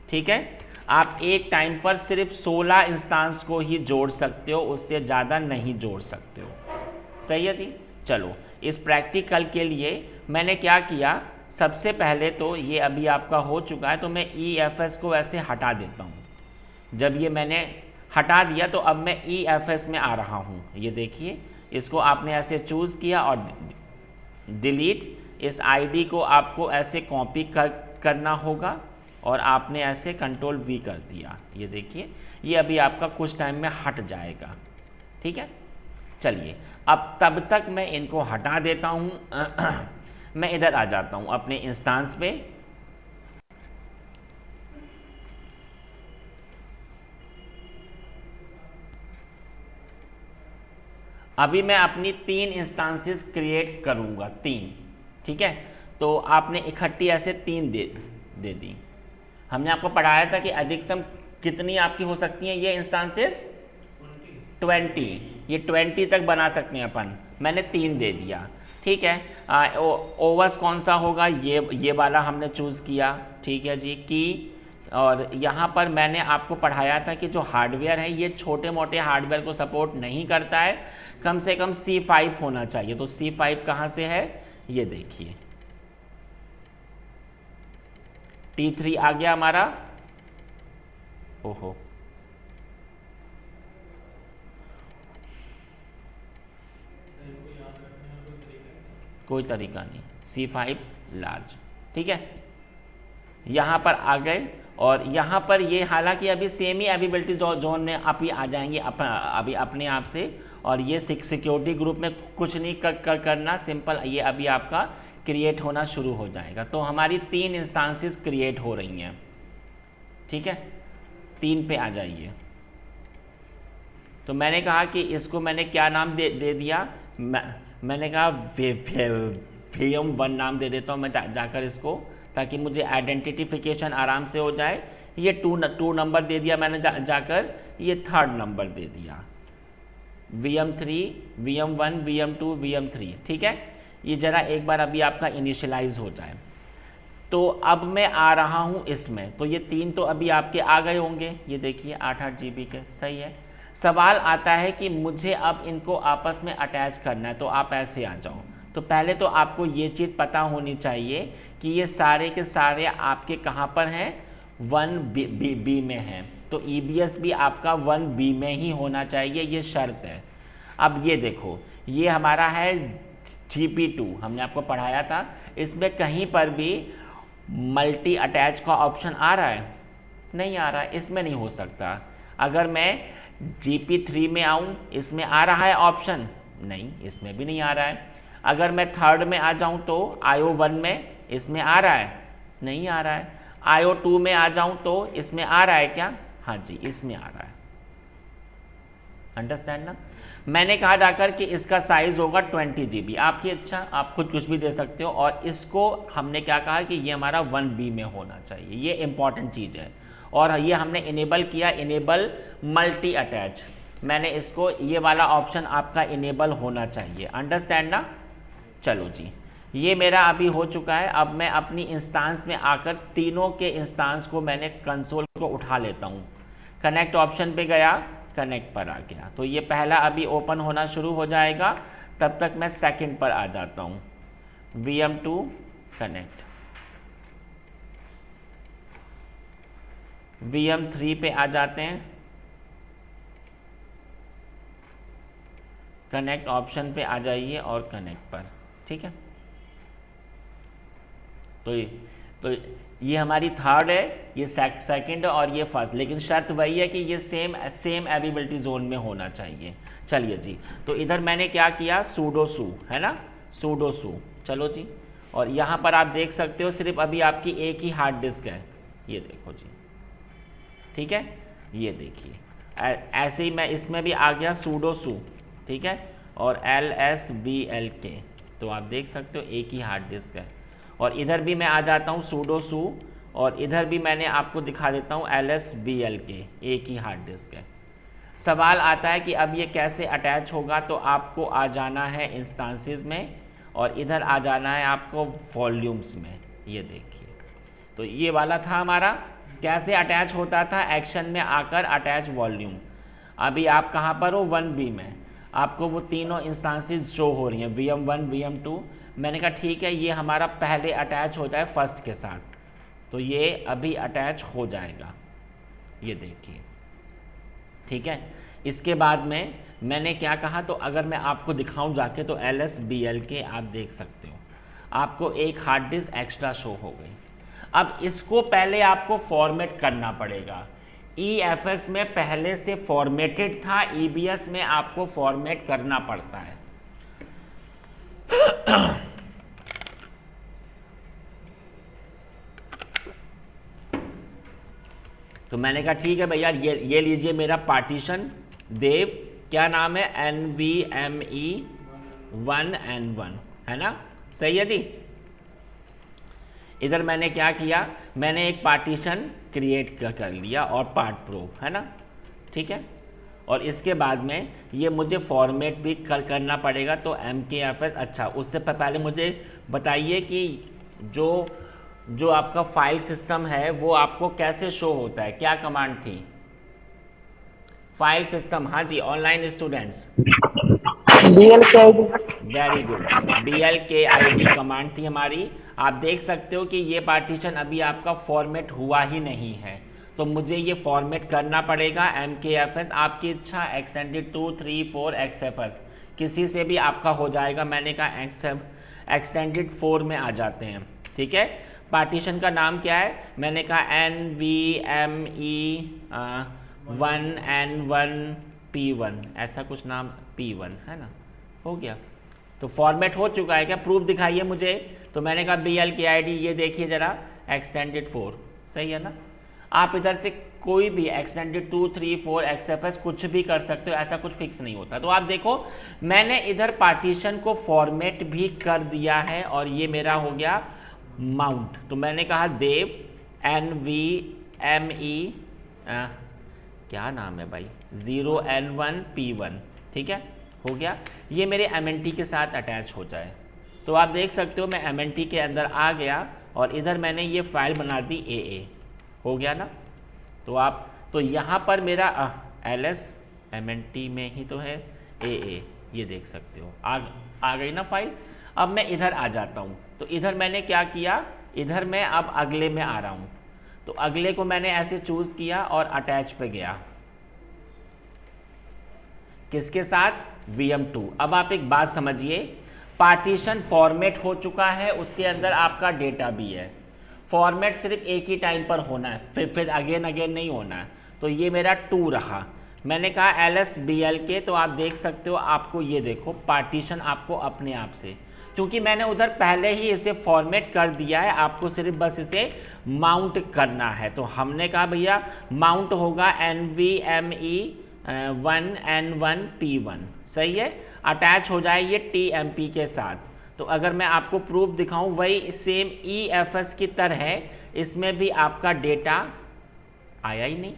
Speaker 1: ठीक है, आप एक टाइम पर सिर्फ 16 इंस्टांस को ही जोड़ सकते हो, उससे ज़्यादा नहीं जोड़ सकते हो। सही है जी। चलो, इस प्रैक्टिकल के लिए मैंने क्या किया, सबसे पहले तो ये अभी आपका हो चुका है, तो मैं EFS को ऐसे हटा देता हूँ। जब ये मैंने हटा दिया तो अब मैं EFS में आ रहा हूँ। ये देखिए, इसको आपने ऐसे चूज़ किया और डिलीट, इस ID को आपको ऐसे कॉपी करना होगा और आपने ऐसे कंट्रोल V कर दिया। ये देखिए, ये अभी आपका कुछ टाइम में हट जाएगा। ठीक है, चलिए, अब तब तक मैं इनको हटा देता हूँ। मैं इधर आ जाता हूँ अपने इंस्टांस पे। अभी मैं अपनी 3 इंस्टांसेस क्रिएट करूँगा, 3। ठीक है, तो आपने इकट्ठी ऐसे 3 दे दी। हमने आपको पढ़ाया था कि अधिकतम कितनी आपकी हो सकती हैं ये इंस्टांसेस, 20। ये 20 तक बना सकते हैं अपन, मैंने 3 दे दिया। ठीक है, ओवस कौन सा होगा, ये वाला हमने चूज़ किया। ठीक है जी, की। और यहाँ पर मैंने आपको पढ़ाया था कि जो हार्डवेयर है ये छोटे मोटे हार्डवेयर को सपोर्ट नहीं करता है, कम से कम C5 होना चाहिए। तो C5 कहाँ से है, ये देखिए, T3 आ गया हमारा। ओहो, कोई तरीका नहीं, C5 लार्ज। ठीक है, यहाँ पर आ गए और यहाँ पर ये हालांकि अभी सेम ही एबिलिटी जोन में आप ही आ जाएंगे अभी अपने आप से। और ये सिक्योरिटी ग्रुप में कुछ नहीं करना, सिंपल ये अभी आपका क्रिएट होना शुरू हो जाएगा। तो हमारी 3 इंस्टांसेस क्रिएट हो रही हैं। ठीक है, 3 पे आ जाइए। तो मैंने कहा कि इसको मैंने क्या नाम दे दिया, मैंने कहा VM1 नाम दे देता हूँ मैं जाकर इसको, ताकि मुझे आइडेंटिफिकेशन आराम से हो जाए। ये टू नंबर दे दिया मैंने जाकर, ये थर्ड नंबर दे दिया, VM3, VM1, VM2, VM3, ठीक है। ये ज़रा एक बार अभी आपका इनिशियलाइज हो जाए। तो अब मैं आ रहा हूँ इसमें, तो ये 3 तो अभी आपके आ गए होंगे, ये देखिए 8 GB के, सही है। सवाल आता है कि मुझे अब इनको आपस में अटैच करना है, तो आप ऐसे आ जाओ। तो पहले तो आपको ये चीज़ पता होनी चाहिए कि ये सारे के सारे आपके कहाँ पर हैं, 1B में हैं। तो EBS भी आपका 1B में ही होना चाहिए, ये शर्त है। अब ये देखो, ये हमारा है GP2, हमने आपको पढ़ाया था, इसमें कहीं पर भी मल्टी अटैच का ऑप्शन आ रहा है? नहीं आ रहा है, इसमें नहीं हो सकता। अगर मैं GP3 में आऊँ, इसमें आ रहा है ऑप्शन? नहीं, इसमें भी नहीं आ रहा है। अगर मैं थर्ड में आ जाऊँ तो IO1 में, इसमें आ रहा है? नहीं आ रहा है। IO2 में आ जाऊँ तो इसमें आ रहा है क्या? हाँ जी, इसमें आ रहा है। अंडरस्टैंड ना? मैंने कहा जाकर कि इसका साइज होगा 20 GB, आपकी इच्छा, आप खुद कुछ भी दे सकते हो। और इसको हमने क्या कहा कि ये हमारा 1B में होना चाहिए, ये इंपॉर्टेंट चीज़ है। और ये हमने इनेबल किया, इनेबल मल्टी अटैच, मैंने इसको, ये वाला ऑप्शन आपका इनेबल होना चाहिए। अंडरस्टैंड ना? चलो जी, ये मेरा अभी हो चुका है। अब मैं अपनी इंस्टांस में आकर तीनों के इंस्टांस को मैंने कंसोल को उठा लेता हूँ। कनेक्ट ऑप्शन पे गया, कनेक्ट पर आ गया, तो ये पहला अभी ओपन होना शुरू हो जाएगा। तब तक मैं सेकंड पर आ जाता हूँ, VM2 कनेक्ट, VM3 पे आ जाते हैं, कनेक्ट ऑप्शन पे आ जाइए और कनेक्ट पर, ठीक है। तो ये हमारी थर्ड है, ये सेकंड है और ये फर्स्ट, लेकिन शर्त वही है कि ये सेम एबिलिटी जोन में होना चाहिए। चलिए जी, तो इधर मैंने क्या किया, सूडोसू है ना, सूडोसू, चलो जी। और यहाँ पर आप देख सकते हो सिर्फ अभी आपकी एक ही हार्ड डिस्क है, ये देखो जी, ठीक है। ये देखिए ऐसे ही मैं इसमें भी आ गया सूडोसू, ठीक है, और LSBLK, तो आप देख सकते हो एक ही हार्ड डिस्क है। और इधर भी मैं आ जाता हूँ सूडोसू, और इधर भी मैंने आपको दिखा देता हूँ LSBLK, एक ही हार्ड डिस्क है। सवाल आता है कि अब ये कैसे अटैच होगा, तो आपको आ जाना है इंस्टांसेस में और इधर आ जाना है आपको वॉल्यूम्स में, ये देखिए। तो ये वाला था हमारा, कैसे अटैच होता था, एक्शन में आकर अटैच वॉल्यूम। अभी आप कहाँ पर हो, 1B में, आपको वो तीनों इंस्टांसेस शो हो रही हैं, VM1, VM2। मैंने कहा ठीक है, ये हमारा पहले अटैच हो जाए फर्स्ट के साथ, तो ये अभी अटैच हो जाएगा, ये देखिए, ठीक है। इसके बाद में मैंने क्या कहा, तो अगर मैं आपको दिखाऊं जाके, तो LSBLK आप देख सकते हो, आपको एक हार्ड डिस्क एक्स्ट्रा शो हो गई। अब इसको पहले आपको फॉर्मेट करना पड़ेगा। EFS में पहले से फॉर्मेटेड था, EBS में आपको फॉर्मेट करना पड़ता है। तो मैंने कहा ठीक है भैया, ये लीजिए मेरा पार्टीशन, देव, क्या नाम है, NVMe1N1 है ना, सही है जी। इधर मैंने क्या किया, मैंने एक पार्टीशन क्रिएट कर लिया और पार्ट प्रो है ना, ठीक है। और इसके बाद में ये मुझे फॉर्मेट भी करना पड़ेगा, तो MKFS। अच्छा, उससे पहले मुझे बताइए कि जो आपका फाइल सिस्टम है वो आपको कैसे शो होता है, क्या कमांड थी, फाइल सिस्टम? हाँ जी, online students,
Speaker 2: BLKID।
Speaker 1: Very good, BLKID command थी हमारी। आप देख सकते हो कि ये पार्टीशन अभी आपका फॉर्मेट हुआ ही नहीं है, तो मुझे ये फॉर्मेट करना पड़ेगा। MKFS, आपकी इच्छा, एक्सटेंडेड 2, 3, 4 XFS, किसी से भी आपका हो जाएगा। मैंने कहा एक्सटेंडेड 4 में आ जाते हैं, ठीक है। पार्टीशन का नाम क्या है, मैंने कहा NVMe1N1P1, ऐसा कुछ नाम, P1 है ना, हो गया। तो फॉर्मेट हो चुका है क्या, प्रूफ दिखाइए मुझे। तो मैंने कहा BLKID, ये देखिए ज़रा, एक्सटेंडेड 4, सही है ना। आप इधर से कोई भी एक्सटेंडेड 2, 3, 4 XFS कुछ भी कर सकते हो, ऐसा कुछ फिक्स नहीं होता। तो आप देखो मैंने इधर पार्टीशन को फॉर्मेट भी कर दिया है और ये मेरा हो गया माउंट। तो मैंने कहा देव NVMe क्या नाम है भाई 0N1P1, ठीक है, हो गया। ये मेरे MNT के साथ अटैच हो जाए। तो आप देख सकते हो मैं MNT के अंदर आ गया और इधर मैंने ये फाइल बना दी AA, हो गया ना। तो यहाँ पर मेरा LS MNT में ही तो है AA, ये देख सकते हो आ गई ना फाइल। अब मैं इधर आ जाता हूँ। तो इधर मैंने क्या किया, इधर मैं अब अगले में आ रहा हूँ। तो अगले को मैंने ऐसे चूज़ किया और अटैच पे गया, किसके साथ, VM2। अब आप एक बात समझिए, पार्टीशन फॉर्मेट हो चुका है, उसके अंदर आपका डेटा भी है। फॉर्मेट सिर्फ एक ही टाइम पर होना है, फिर अगेन नहीं होना है। तो ये मेरा 2 रहा। मैंने कहा LSBLK, तो आप देख सकते हो, आपको ये देखो पार्टीशन आपको अपने आप से, क्योंकि मैंने उधर पहले ही इसे फॉर्मेट कर दिया है, आपको सिर्फ बस इसे माउंट करना है। तो हमने कहा भैया माउंट होगा NVMe 1N1P1, सही है, अटैच हो जाए ये TMP के साथ। तो अगर मैं आपको प्रूफ दिखाऊं, वही सेम EFS की तरह है, इसमें भी आपका डेटा आया ही नहीं,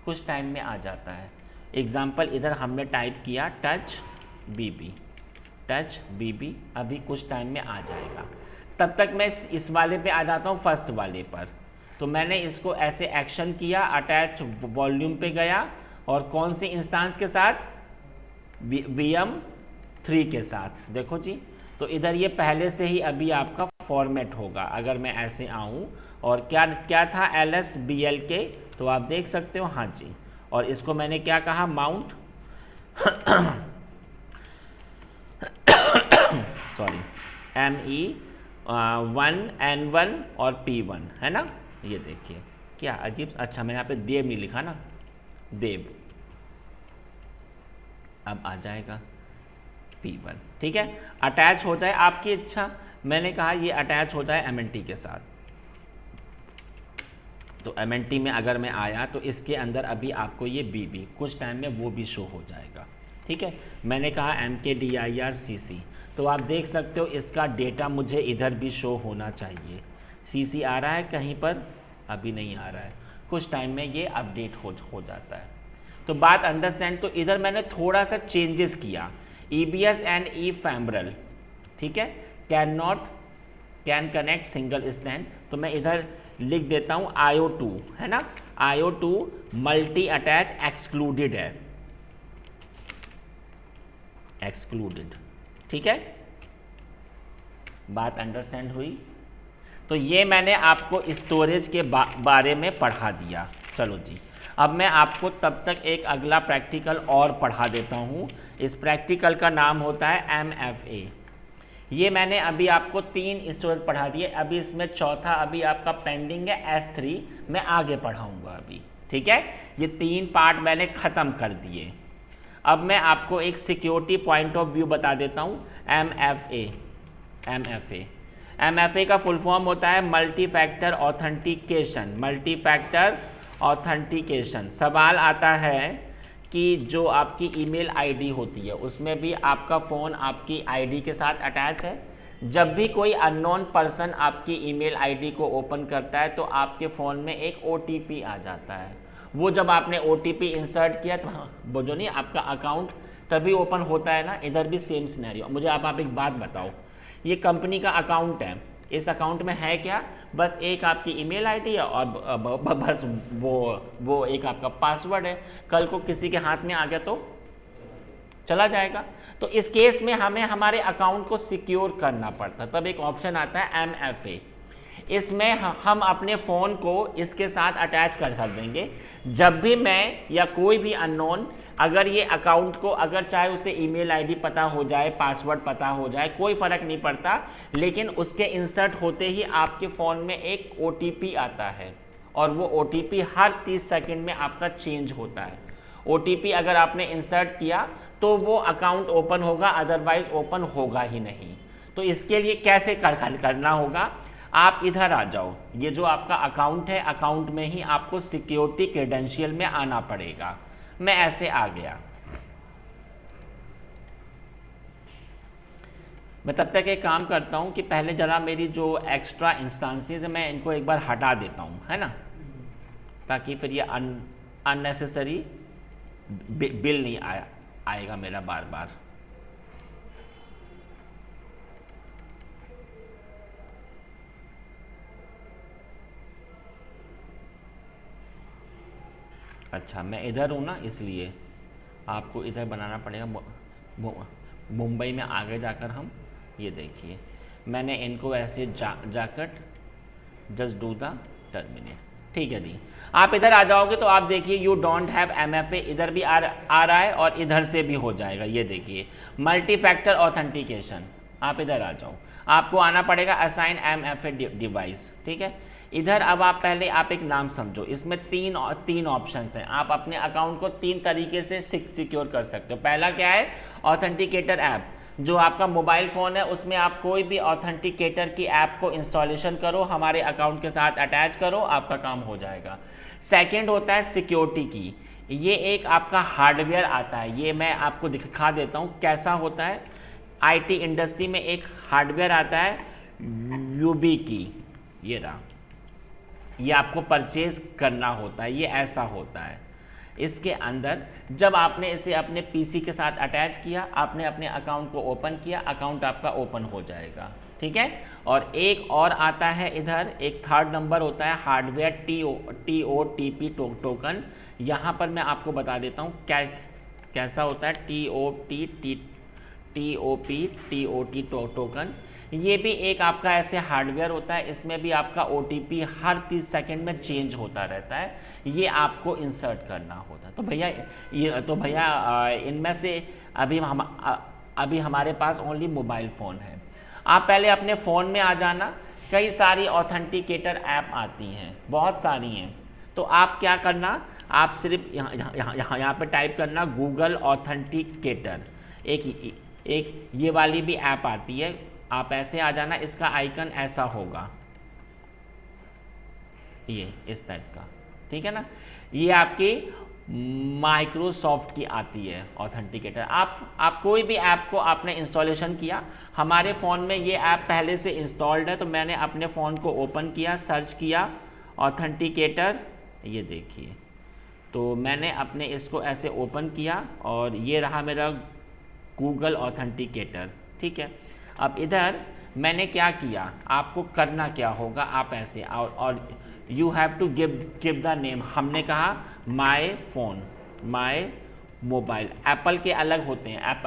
Speaker 1: कुछ टाइम में आ जाता है। एग्जाम्पल इधर हमने टाइप किया टच BB, अभी कुछ टाइम में आ जाएगा। तब तक मैं इस वाले पे आ जाता हूँ, फर्स्ट वाले पर। तो मैंने इसको ऐसे एक्शन किया, अटैच वॉल्यूम पे गया और कौन सी इंस्टांस के साथ, VM3 के साथ, देखो जी। तो इधर ये पहले से ही अभी आपका फॉर्मेट होगा। अगर मैं ऐसे आऊँ और क्या था LSBLK, तो आप देख सकते हो, हाँ जी। और इसको मैंने क्या कहा, माउंट सॉरी ME 1N1 और P1, है ना। ये देखिए क्या अजीब, अच्छा मैंने यहाँ पे देव नहीं लिखा ना, देव, अब आ जाएगा P1, ठीक है। अटैच हो जाए आपकी इच्छा, मैंने कहा ये अटैच हो जाए MNT के साथ। तो MNT में अगर मैं आया तो इसके अंदर अभी आपको ये BB कुछ टाइम में वो भी शो हो जाएगा, ठीक है। मैंने कहा MKDIR-CC, तो आप देख सकते हो इसका डेटा मुझे इधर भी शो होना चाहिए। CC आ रहा है कहीं पर, अभी नहीं आ रहा है, कुछ टाइम में ये अपडेट हो जाता है। तो बात अंडरस्टैंड। तो इधर मैंने थोड़ा सा चेंजेस किया, EBS एंड ephemeral, ठीक है, कैन कनेक्ट सिंगल स्टैंड। तो मैं इधर लिख देता हूँ IO2, है ना, IO2 मल्टी अटैच एक्सक्लूडेड है, एक्सक्लूडेड, ठीक है। बात अंडरस्टैंड हुई। तो ये मैंने आपको स्टोरेज के बारे में पढ़ा दिया। चलो जी, अब मैं आपको तब तक एक अगला प्रैक्टिकल और पढ़ा देता हूँ। इस प्रैक्टिकल का नाम होता है MFA। ये मैंने अभी आपको 3 स्टोरेज पढ़ा दिए, अभी इसमें चौथा अभी आपका पेंडिंग है S3, मैं आगे पढ़ाऊँगा अभी, ठीक है। ये 3 पार्ट मैंने ख़त्म कर दिए। अब मैं आपको एक सिक्योरिटी पॉइंट ऑफ व्यू बता देता हूँ। MFA का फुल फॉर्म होता है multi factor authentication. Multi factor authentication. सवाल आता है कि जो आपकी ईमेल आईडी होती है उसमें भी आपका फ़ोन आपकी आईडी के साथ अटैच है। जब भी कोई अननोन पर्सन आपकी ईमेल आईडी को ओपन करता है तो आपके फ़ोन में एक OTP आ जाता है। वो जब आपने OTP इंसर्ट किया तो वो जो नहीं आपका अकाउंट तभी ओपन होता है ना। इधर भी सेम सिनेरियो। मुझे आप एक बात बताओ, ये कंपनी का अकाउंट है, इस अकाउंट में है क्या? बस एक आपकी ईमेल आईडी है और बस वो एक आपका पासवर्ड है। कल को किसी के हाथ में आ गया तो चला जाएगा। तो इस केस में हमें हमारे अकाउंट को सिक्योर करना पड़ता है। तब एक ऑप्शन आता है MFA। इसमें हम अपने फ़ोन को इसके साथ अटैच कर देंगे। जब भी मैं या कोई भी अननोन अगर ये अकाउंट को, अगर चाहे उसे ईमेल आईडी पता हो जाए, पासवर्ड पता हो जाए, कोई फ़र्क नहीं पड़ता, लेकिन उसके इंसर्ट होते ही आपके फ़ोन में एक OTP आता है और वो OTP हर 30 सेकंड में आपका चेंज होता है। OTP अगर आपने इंसर्ट किया तो वो अकाउंट ओपन होगा, अदरवाइज ओपन होगा ही नहीं। तो इसके लिए कैसे करना होगा? आप इधर आ जाओ, ये जो आपका अकाउंट है, अकाउंट में ही आपको सिक्योरिटी क्रेडेंशियल में आना पड़ेगा। मैं ऐसे आ गया। मैं तब तक एक काम करता हूँ कि पहले ज़रा मेरी जो एक्स्ट्रा इंस्टांसेस है मैं इनको एक बार हटा देता हूँ, है ना, ताकि फिर ये अननेसेसरी बिल नहीं आएगा मेरा बार बार। अच्छा, मैं इधर हूँ ना, इसलिए आपको इधर बनाना पड़ेगा। मुंबई में आगे जाकर हम, ये देखिए मैंने इनको ऐसे जाकर जस्ट डू द टर्मिनेट, ठीक है जी। आप इधर आ जाओगे तो आप देखिए यू डोंट हैव MFA इधर भी आ रहा है और इधर से भी हो जाएगा। ये देखिए मल्टी फैक्टर ऑथेंटिकेशन, आप इधर आ जाओ, आपको आना पड़ेगा असाइन MFA डिवाइस, ठीक है। इधर अब आप पहले आप एक नाम समझो, इसमें तीन ऑप्शंस हैं। आप अपने अकाउंट को 3 तरीके से सिक्योर कर सकते हो। पहला क्या है, ऑथेंटिकेटर ऐप, जो आपका मोबाइल फ़ोन है उसमें आप कोई भी ऑथेंटिकेटर की ऐप को इंस्टॉलेशन करो, हमारे अकाउंट के साथ अटैच करो, आपका काम हो जाएगा। सेकंड होता है सिक्योरिटी की, ये एक आपका हार्डवेयर आता है, ये मैं आपको दिखा देता हूँ कैसा होता है। IT इंडस्ट्री में एक हार्डवेयर आता है यूबी की, ये रहा, ये आपको परचेज करना होता है, ये ऐसा होता है। इसके अंदर जब आपने इसे अपने PC के साथ अटैच किया, आपने अपने अकाउंट को ओपन किया, अकाउंट आपका ओपन हो जाएगा, ठीक है। और एक और आता है इधर, एक थर्ड नंबर होता है हार्डवेयर TOTP टोकन। यहाँ पर मैं आपको बता देता हूँ कैसा होता है TOP टोकन। ये भी एक आपका ऐसे हार्डवेयर होता है, इसमें भी आपका OTP हर 30 सेकंड में चेंज होता रहता है, ये आपको इंसर्ट करना होता है। तो भैया इनमें से अभी हमारे पास ओनली मोबाइल फ़ोन है। आप पहले अपने फ़ोन में आ जाना, कई सारी ऑथेंटिकेटर ऐप आती हैं, बहुत सारी हैं। तो आप क्या करना, आप सिर्फ यहाँ पे टाइप करना गूगल ऑथेंटिकेटर, एक ये वाली भी ऐप आती है, आप ऐसे आ जाना, इसका आइकन ऐसा होगा, ये इस टाइप का, ठीक है ना। ये आपकी माइक्रोसॉफ्ट की आती है ऑथेंटिकेटर। आप कोई भी ऐप को आपने इंस्टॉलेशन किया, हमारे फ़ोन में ये ऐप पहले से इंस्टॉल्ड है, तो मैंने अपने फ़ोन को ओपन किया, सर्च किया ऑथेंटिकेटर, ये देखिए, तो मैंने अपने इसको ऐसे ओपन किया और ये रहा मेरा गूगल ऑथेंटिकेटर, ठीक है। अब इधर मैंने क्या किया, आपको करना क्या होगा, आप ऐसे और you have to give the name, हमने कहा my phone, my mobile. Apple के अलग होते हैं,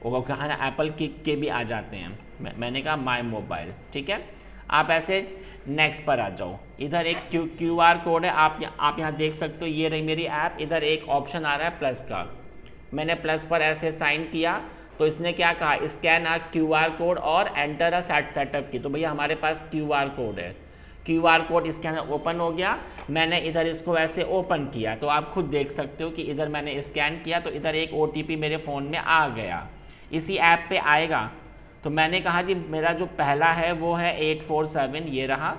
Speaker 1: वो कहा ना एप्पल के भी आ जाते हैं, मैंने कहा माय मोबाइल, ठीक है। आप ऐसे नेक्स्ट पर आ जाओ, इधर एक QR कोड है, आप यहाँ देख सकते हो, ये रही मेरी ऐप। इधर एक ऑप्शन आ रहा है प्लस का, मैंने प्लस पर ऐसे साइन किया, तो इसने क्या कहा, स्कैन QR कोड और एंटर अ सेटअप की। तो भैया हमारे पास QR कोड है, QR कोड स्कैनर ओपन हो गया। मैंने इधर इसको ऐसे ओपन किया, तो आप खुद देख सकते हो कि इधर मैंने स्कैन किया, तो इधर एक OTP मेरे फ़ोन में आ गया, इसी ऐप पे आएगा। तो मैंने कहा जी मेरा जो पहला है वो है 847, ये रहा।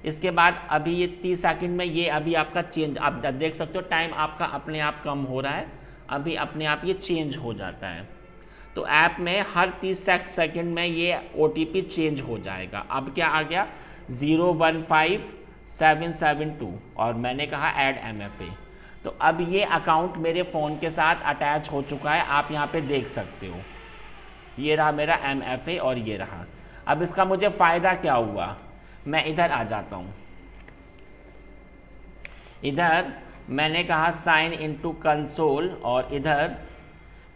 Speaker 1: इसके बाद अभी ये 30 सेकंड में ये अभी आपका चेंज, आप देख सकते हो टाइम आपका अपने आप कम हो रहा है, अभी अपने आप ये चेंज हो जाता है। तो ऐप में हर 30 सेकंड में ये OTP चेंज हो जाएगा। अब क्या आ गया 015772, और मैंने कहा ऐड MFA। तो अब ये अकाउंट मेरे फ़ोन के साथ अटैच हो चुका है, आप यहाँ पे देख सकते हो, ये रहा मेरा MFA और ये रहा। अब इसका मुझे फ़ायदा क्या हुआ, मैं इधर आ जाता हूँ, इधर मैंने कहा साइन इनटू कंसोल, और इधर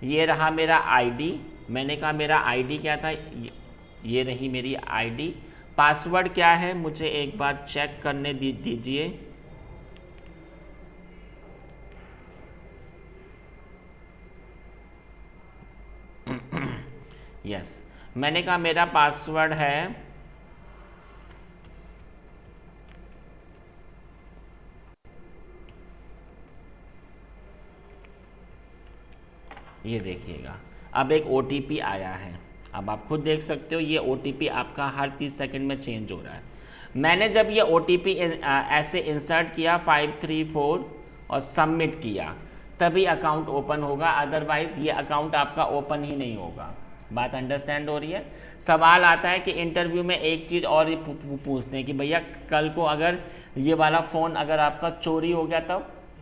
Speaker 1: ये रहा मेरा ID, मैंने कहा मेरा ID क्या था, ये रही मेरी ID। पासवर्ड क्या है मुझे एक बार चेक करने दीजिए, यस, मैंने कहा मेरा पासवर्ड है ये देखिएगा, अब एक OTP आया है, अब आप खुद देख सकते हो ये OTP आपका हर 30 सेकंड में चेंज हो रहा है। मैंने जब ये OTP ऐसे इंसर्ट किया 534 और सबमिट किया तभी अकाउंट ओपन होगा, अदरवाइज ये अकाउंट आपका ओपन ही नहीं होगा। बात अंडरस्टैंड हो रही है? सवाल आता है कि इंटरव्यू में एक चीज़ और ही पूछते हैं कि भैया कल को अगर ये वाला फ़ोन अगर आपका चोरी हो गया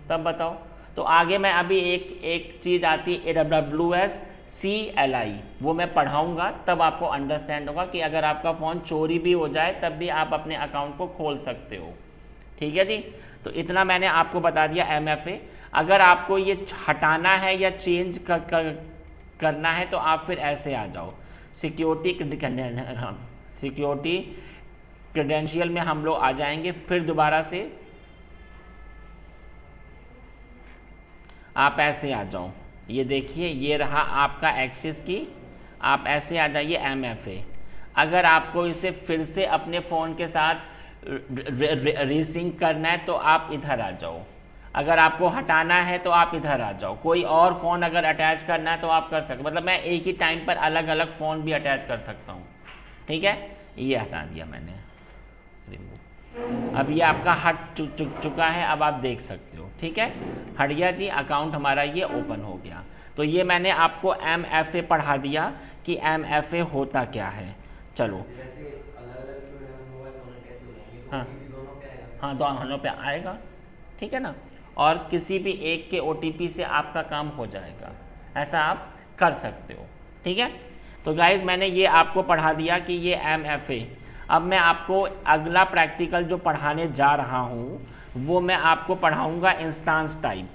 Speaker 1: तब बताओ। तो आगे मैं अभी एक चीज़ आती है AWS CLI, वो मैं पढ़ाऊँगा, तब आपको अंडरस्टैंड होगा कि अगर आपका फ़ोन चोरी भी हो जाए तब भी आप अपने अकाउंट को खोल सकते हो। ठीक है जी, तो इतना मैंने आपको बता दिया MFA। अगर आपको ये हटाना है या चेंज करना है तो आप फिर ऐसे आ जाओ, सिक्योरिटी क्रेडेंशियल में हम लोग आ जाएंगे। फिर दोबारा से आप ऐसे आ जाओ, ये देखिए ये रहा आपका एक्सिस की, आप ऐसे आ जाइए MFA। अगर आपको इसे फिर से अपने फ़ोन के साथ रीसिंक करना है तो आप इधर आ जाओ, अगर आपको हटाना है तो आप इधर आ जाओ, कोई और फ़ोन अगर अटैच करना है तो आप कर सकते, मतलब मैं एक ही टाइम पर अलग अलग फ़ोन भी अटैच कर सकता हूँ। ठीक है, ये हटा दिया मैंने, रिमूव। अब ये आपका हट चुका है, अब आप देख सकते हो। ठीक है, हट गया जी, अकाउंट हमारा ये ओपन हो गया। तो ये मैंने आपको MFA पढ़ा दिया कि MFA होता क्या है। चलो, हाँ दोनों पे आएगा, ठीक है ना, और किसी भी एक के OTP से आपका काम हो जाएगा, ऐसा आप कर सकते हो। ठीक है, तो गाइज मैंने ये आपको पढ़ा दिया कि ये MFA। अब मैं आपको अगला प्रैक्टिकल जो पढ़ाने जा रहा हूँ वो मैं आपको पढ़ाऊँगा इंस्टांस टाइप।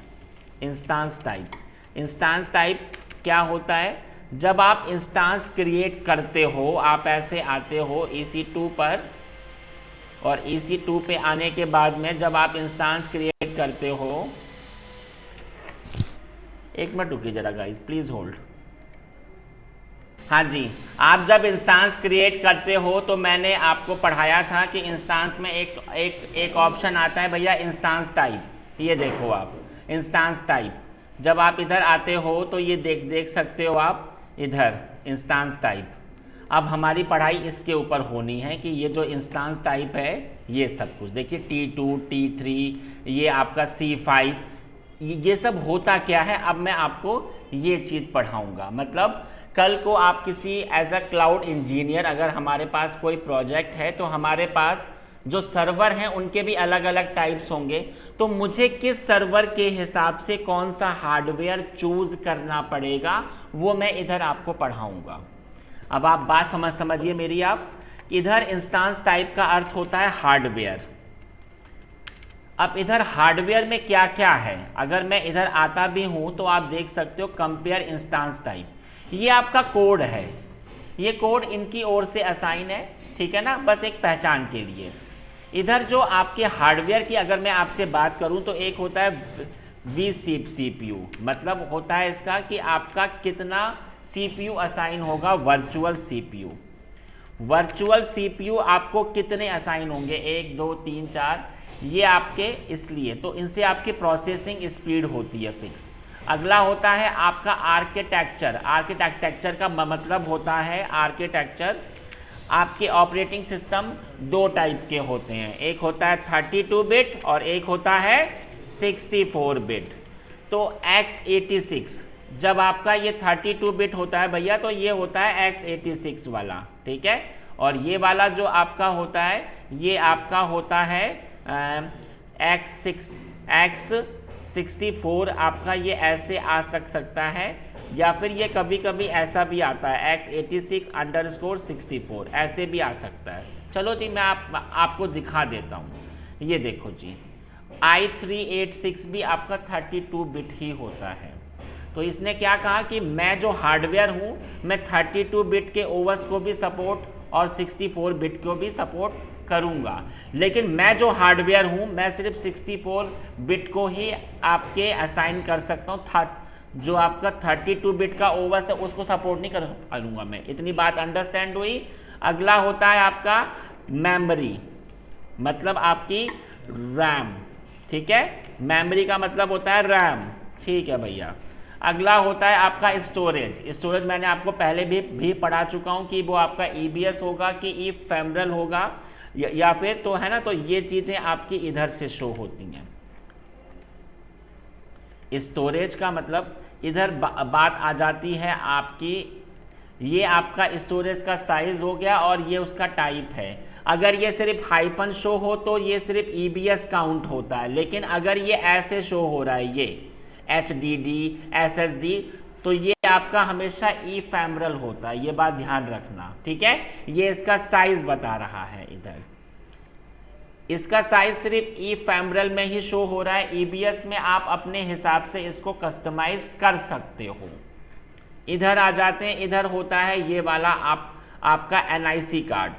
Speaker 1: इंस्टांस टाइप क्या होता है? जब आप इंस्टांस क्रिएट करते हो, आप ऐसे आते हो EC2 पर, और EC2 पे आने के बाद में जब आप इंस्टांस क्रिएट करते हो, एक मिनट रुकिए जरा गाइस, प्लीज़ होल्ड। हाँ जी, आप जब इंस्टांस क्रिएट करते हो तो मैंने आपको पढ़ाया था कि इंस्टांस में एक ऑप्शन आता है भैया इंस्टांस टाइप। ये देखो आप इंस्टांस टाइप, जब आप इधर आते हो तो ये देख सकते हो आप इधर इंस्टांस टाइप। अब हमारी पढ़ाई इसके ऊपर होनी है कि ये जो इंस्टांस टाइप है ये सब कुछ देखिए, T2 T3 ये आपका C5 ये सब होता क्या है, अब मैं आपको ये चीज़ पढ़ाऊँगा। मतलब कल को आप किसी एज अ क्लाउड इंजीनियर, अगर हमारे पास कोई प्रोजेक्ट है तो हमारे पास जो सर्वर हैं उनके भी अलग अलग टाइप्स होंगे, तो मुझे किस सर्वर के हिसाब से कौन सा हार्डवेयर चूज़ करना पड़ेगा वो मैं इधर आपको पढ़ाऊँगा। अब आप बात समझिए मेरी, आप इधर इंस्टांस टाइप का अर्थ होता है हार्डवेयर। अब इधर हार्डवेयर में क्या क्या है, अगर मैं इधर आता भी हूं तो आप देख सकते हो कंपेयर इंस्टांस टाइप, ये आपका कोड है, ये कोड इनकी ओर से असाइन है, ठीक है ना, बस एक पहचान के लिए। इधर जो आपके हार्डवेयर की अगर मैं आपसे बात करूं तो एक होता है vCPU, मतलब होता है इसका कि आपका कितना CPU असाइन होगा, वर्चुअल CPU आपको कितने असाइन होंगे, 1 2 3 4, ये आपके इसलिए तो इनसे आपकी प्रोसेसिंग स्पीड होती है फिक्स। अगला होता है आपका आर्किटेक्चर का मतलब होता है आर्किटेक्चर, आपके ऑपरेटिंग सिस्टम दो टाइप के होते हैं, एक होता है 32 बिट और एक होता है 64 बिट। तो x86 जब आपका ये 32 बिट होता है भैया तो ये होता है x86 वाला, ठीक है, और ये वाला जो आपका होता है ये आपका होता है x64 आपका, ये ऐसे आ सकता है या फिर ये कभी कभी ऐसा भी आता है x86_64 ऐसे भी आ सकता है। चलो जी मैं आपको दिखा देता हूँ, ये देखो जी i386 भी आपका 32 बिट ही होता है। तो इसने क्या कहा कि मैं जो हार्डवेयर हूँ मैं 32 बिट के ओवस को भी सपोर्ट और 64 बिट को भी सपोर्ट करूँगा, लेकिन मैं जो हार्डवेयर हूँ मैं सिर्फ 64 बिट को ही आपके असाइन कर सकता हूँ, जो आपका 32 बिट का ओवस है उसको सपोर्ट नहीं करूँगा मैं। इतनी बात अंडरस्टैंड हुई। अगला होता है आपका मेमोरी, मतलब आपकी रैम, ठीक है, मेमोरी का मतलब होता है रैम, ठीक है भैया। अगला होता है आपका स्टोरेज मैंने आपको पहले भी पढ़ा चुका हूँ कि वो आपका EBS होगा कि ईफेमरल होगा, या फिर तो है ना, तो ये चीज़ें आपकी इधर से शो होती हैं। स्टोरेज का मतलब इधर बात आ जाती है आपकी, ये आपका स्टोरेज का साइज हो गया और ये उसका टाइप है। अगर ये सिर्फ हाइपन शो हो तो ये सिर्फ EBS काउंट होता है, लेकिन अगर ये ऐसे शो हो रहा है, ये HDD SSD, तो ये आपका हमेशा ईफेमरल होता है, ये बात ध्यान रखना, ठीक है। ये इसका साइज बता रहा है, इधर इसका साइज सिर्फ ईफेमरल में ही शो हो रहा है। EBS में आप अपने हिसाब से इसको कस्टमाइज कर सकते हो। इधर आ जाते हैं, इधर होता है ये वाला आपका NIC कार्ड।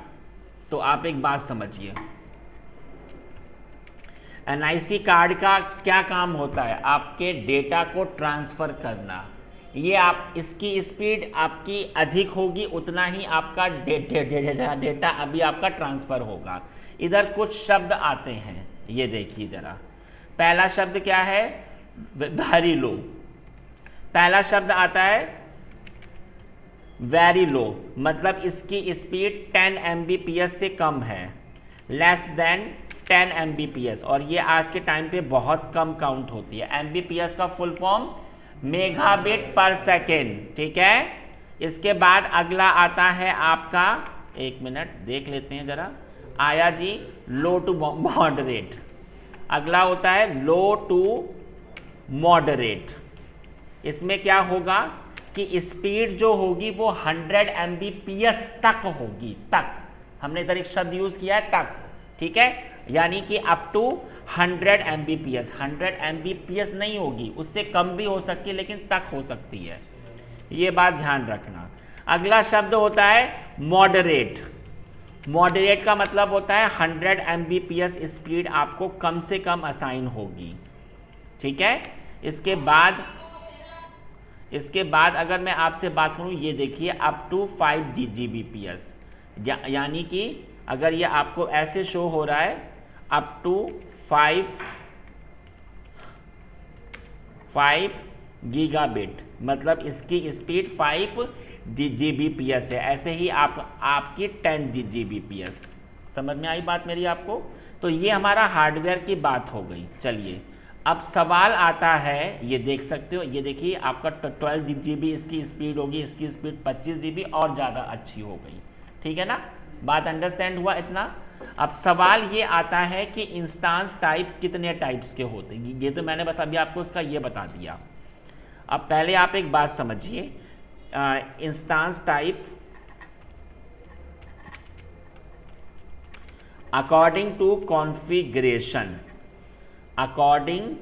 Speaker 1: तो आप एक बात समझिए, NIC कार्ड का क्या काम होता है, आपके डेटा को ट्रांसफ़र करना। ये आप इसकी स्पीड आपकी अधिक होगी, उतना ही आपका डेटा अभी आपका ट्रांसफ़र होगा। इधर कुछ शब्द आते हैं, ये देखिए ज़रा। पहला शब्द क्या है, वेरी लो। पहला शब्द आता है वेरी लो, मतलब इसकी स्पीड 10 Mbps से कम है, लेस देन 10 Mbps, और ये आज के टाइम पे बहुत कम काउंट होती है। Mbps का फुल फॉर्म मेगाबिट पर सेकेंड, ठीक है। इसके बाद अगला आता है आपका, एक मिनट देख लेते हैं जरा, आया जी लो टू मॉडरेट। अगला होता है लो टू मॉडरेट। इसमें क्या होगा कि स्पीड जो होगी वो 100 Mbps तक होगी, तक, हमने इधर एक शब्द यूज किया है तक, ठीक है, यानी कि अप टू 100 Mbps। 100 Mbps नहीं होगी, उससे कम भी हो सकती है, लेकिन तक हो सकती है, ये बात ध्यान रखना। अगला शब्द होता है मॉडरेट। मॉडरेट का मतलब होता है 100 Mbps स्पीड आपको कम से कम असाइन होगी, ठीक है। इसके बाद अगर मैं आपसे बात करूं, ये देखिए अप टू 5 Gbps, यानी कि अगर ये आपको ऐसे शो हो रहा है अप टू 5 गीगाबिट, मतलब इसकी स्पीड 5 Gbps है। ऐसे ही आपकी 10 Gbps। समझ में आई बात मेरी आपको? तो ये हमारा हार्डवेयर की बात हो गई। चलिए अब सवाल आता है, ये देख सकते हो, ये देखिए आपका 12 GB इसकी स्पीड होगी, इसकी स्पीड 25 GB और ज़्यादा अच्छी हो गई, ठीक है ना। बात अंडरस्टैंड हुआ इतना। अब सवाल ये आता है कि इंस्टांस टाइप कितने टाइप्स के होते हैं, ये तो मैंने बस अभी आपको उसका ये बता दिया। अब पहले आप एक बात समझिए, instance type according to configuration, according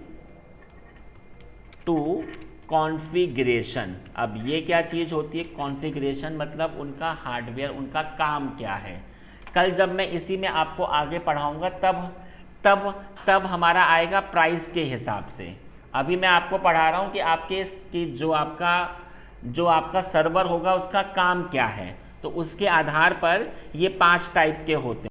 Speaker 1: to configuration. अब ये क्या चीज़ होती है कॉन्फ़िगरेशन, मतलब उनका हार्डवेयर, उनका काम क्या है। कल जब मैं इसी में आपको आगे पढ़ाऊंगा तब हमारा आएगा प्राइस के हिसाब से। अभी मैं आपको पढ़ा रहा हूँ कि आपके जो आपका सर्वर होगा उसका काम क्या है, तो उसके आधार पर ये 5 टाइप के होते हैं।